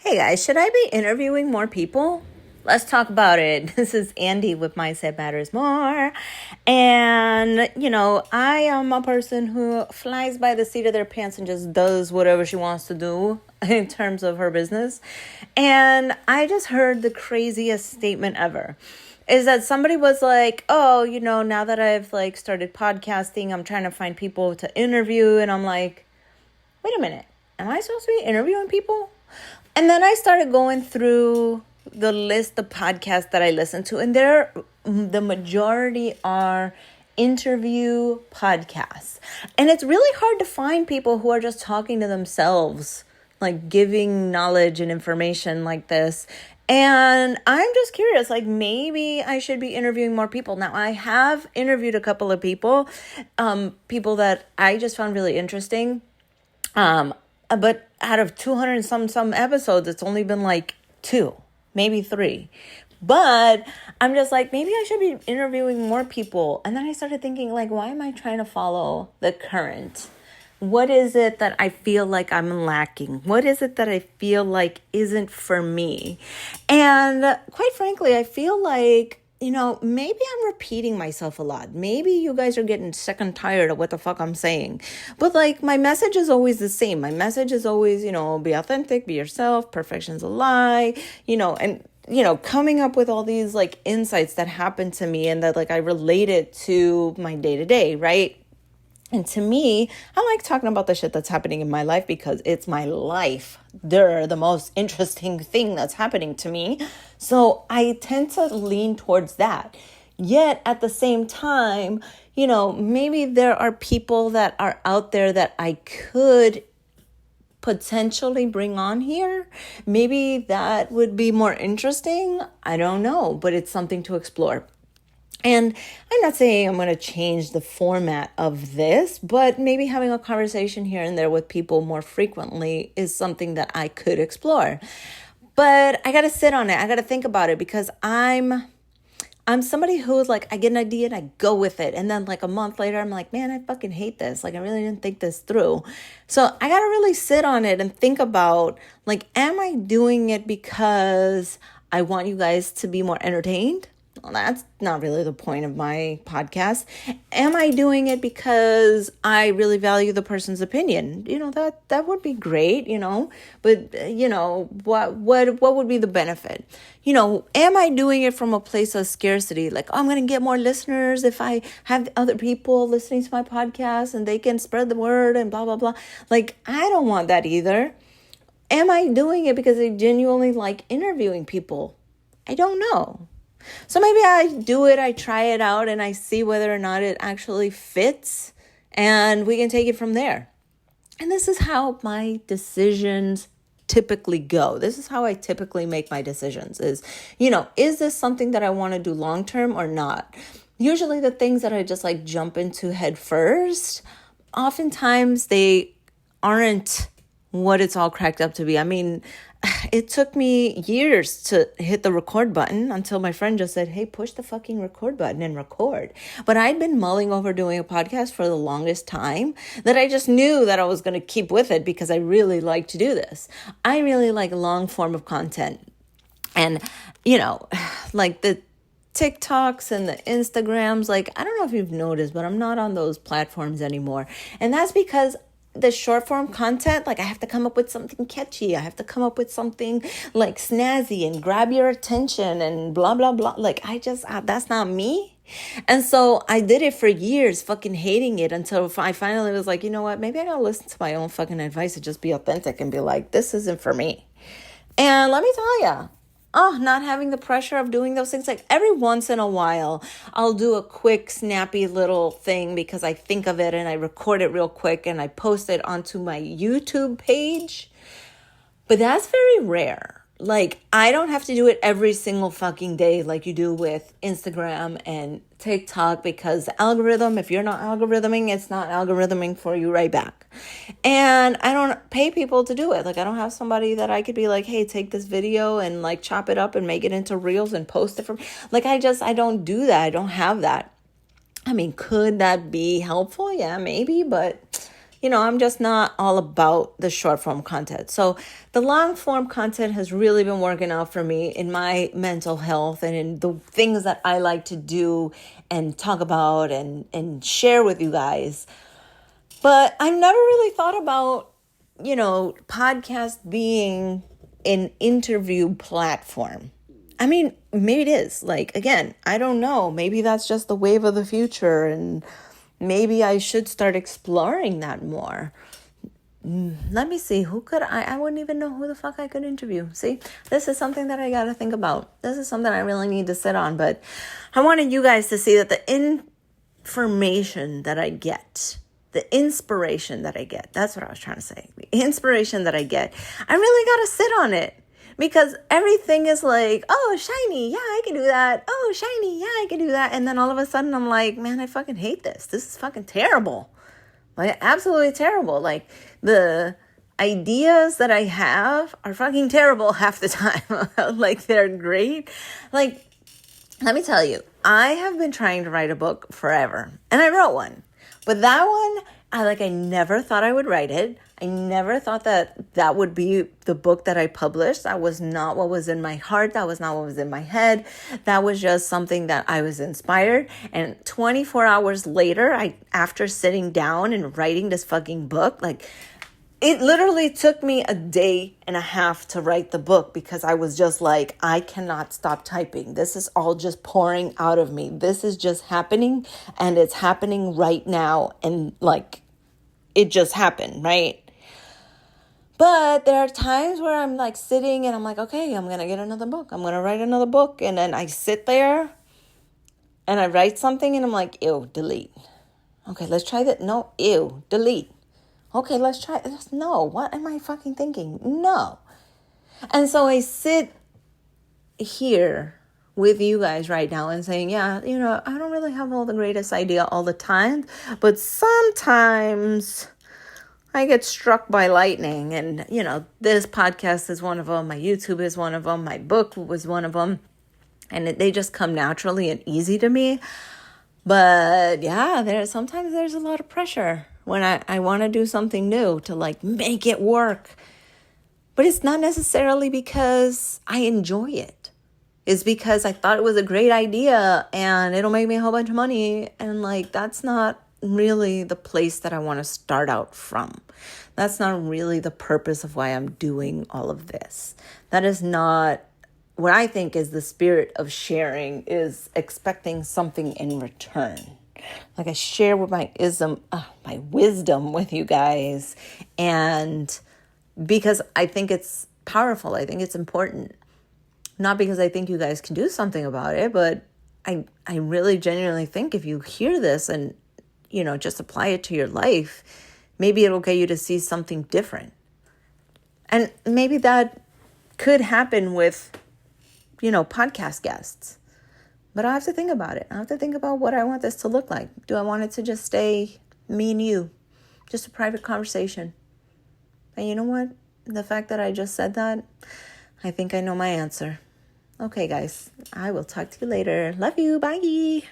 Hey guys, should I be interviewing more people? Let's talk about it. This is Andy with Mindset Matters More. And, I am a person who flies by the seat of their pants and just does whatever she wants to do in terms of her business. And I just heard the craziest statement ever. Is that somebody was like, oh, now that I've started podcasting, I'm trying to find people to interview. And I'm like, wait a minute, am I supposed to be interviewing people? And then I started going through the list of podcasts that I listen to, and the majority are interview podcasts. And it's really hard to find people who are just talking to themselves, like giving knowledge and information like this. And I'm just curious, maybe I should be interviewing more people. Now, I have interviewed a couple of people that I just found really interesting. But out of 200 and some episodes, it's only been 2, maybe 3. But I'm just maybe I should be interviewing more people. And then I started thinking, why am I trying to follow the current? What is it that I feel like I'm lacking? What is it that I feel like isn't for me? And quite frankly, I feel like, maybe I'm repeating myself a lot. Maybe you guys are getting sick and tired of what the fuck I'm saying. But my message is always the same. My message is always, be authentic, be yourself, perfection's a lie, and coming up with all these insights that happen to me and that I relate it to my day-to-day, right? And to me, I like talking about the shit that's happening in my life because it's my life. They're the most interesting thing that's happening to me. So I tend to lean towards that. Yet at the same time, maybe there are people that are out there that I could potentially bring on here. Maybe that would be more interesting. I don't know, but it's something to explore. And I'm not saying I'm going to change the format of this, but maybe having a conversation here and there with people more frequently is something that I could explore. But I got to sit on it. I got to think about it because I'm somebody who's I get an idea and I go with it. And then a month later, I'm like, man, I fucking hate this. I really didn't think this through. So I got to really sit on it and think about am I doing it because I want you guys to be more entertained? Well, that's not really the point of my podcast. Am I doing it because I really value the person's opinion? That would be great, but what would be the benefit? Am I doing it from a place of scarcity? I'm going to get more listeners if I have other people listening to my podcast and they can spread the word and blah, blah, blah. I don't want that either. Am I doing it because I genuinely like interviewing people? I don't know. So maybe I do it, I try it out, and I see whether or not it actually fits, and we can take it from there. And this is how my decisions typically go. This is how I typically make my decisions is this something that I want to do long term or not? Usually the things that I just jump into head first, oftentimes they aren't what it's all cracked up to be. I mean, it took me years to hit the record button until my friend just said, hey, push the fucking record button and record. But I'd been mulling over doing a podcast for the longest time that I just knew that I was going to keep with it because I really like to do this. I really like long form of content. And, the TikToks and the Instagrams, I don't know if you've noticed, but I'm not on those platforms anymore. And that's because the short form content, I have to come up with something catchy. I have to come up with something snazzy and grab your attention and blah, blah, blah. That's not me. And so I did it for years, fucking hating it until I finally was like, you know what? Maybe I gotta listen to my own fucking advice and just be authentic and be like, this isn't for me. And let me tell you, not having the pressure of doing those things. Every once in a while, I'll do a quick, snappy little thing because I think of it and I record it real quick and I post it onto my YouTube page. But that's very rare. I don't have to do it every single fucking day like you do with Instagram and TikTok because the algorithm, if you're not algorithming, it's not algorithming for you right back. And I don't pay people to do it. I don't have somebody that I could be like, hey, take this video and chop it up and make it into reels and post it from. I don't do that. I don't have that. I mean, could that be helpful? Yeah, maybe. But I'm just not all about the short form content. So the long form content has really been working out for me in my mental health and in the things that I like to do and talk about and share with you guys. But I've never really thought about, podcast being an interview platform. I mean, maybe it is. Like, again, I don't know. Maybe that's just the wave of the future, and maybe I should start exploring that more. Let me see. Who could I wouldn't even know who the fuck I could interview. See, this is something that I got to think about. This is something I really need to sit on. But I wanted you guys to see that the information that I get, the inspiration that I get, that's what I was trying to say. The inspiration that I get, I really got to sit on it. Because everything is like, oh, shiny, yeah, I can do that. Oh, shiny, yeah, I can do that. And then all of a sudden I'm like, man, I fucking hate this. This is fucking terrible. Like, absolutely terrible. Like, the ideas that I have are fucking terrible half the time. Like, they're great. Like, let me tell you, I have been trying to write a book forever. And I wrote one. But that one, I never thought I would write it. I never thought that would be the book that I published. That was not what was in my heart. That was not what was in my head. That was just something that I was inspired. And 24 hours later, after sitting down and writing this fucking book, it literally took me a day and a half to write the book because I was just like, I cannot stop typing. This is all just pouring out of me. This is just happening, and it's happening right now. And it just happened, right? But there are times where I'm sitting and I'm like, okay, I'm going to get another book. I'm going to write another book. And then I sit there and I write something and I'm like, ew, delete. Okay, let's try that. No, ew, delete. Okay, let's try this. No, what am I fucking thinking? No. And so I sit here with you guys right now and saying, yeah, I don't really have all the greatest idea all the time, but sometimes I get struck by lightning. And, this podcast is one of them. My YouTube is one of them. My book was one of them. And they just come naturally and easy to me. But yeah, sometimes there's a lot of pressure when I want to do something new to make it work. But it's not necessarily because I enjoy it. It's because I thought it was a great idea and it'll make me a whole bunch of money. And that's not really the place that I want to start out from. That's not really the purpose of why I'm doing all of this. That is not what I think is the spirit of sharing, is expecting something in return. I share with my wisdom with you guys, and because I think it's powerful, I think it's important. Not because I think you guys can do something about it, but I really genuinely think if you hear this and just apply it to your life, maybe it'll get you to see something different. And maybe that could happen with podcast guests. But I have to think about it. I have to think about what I want this to look like. Do I want it to just stay me and you? Just a private conversation. And you know what? The fact that I just said that, I think I know my answer. Okay, guys. I will talk to you later. Love you. Bye.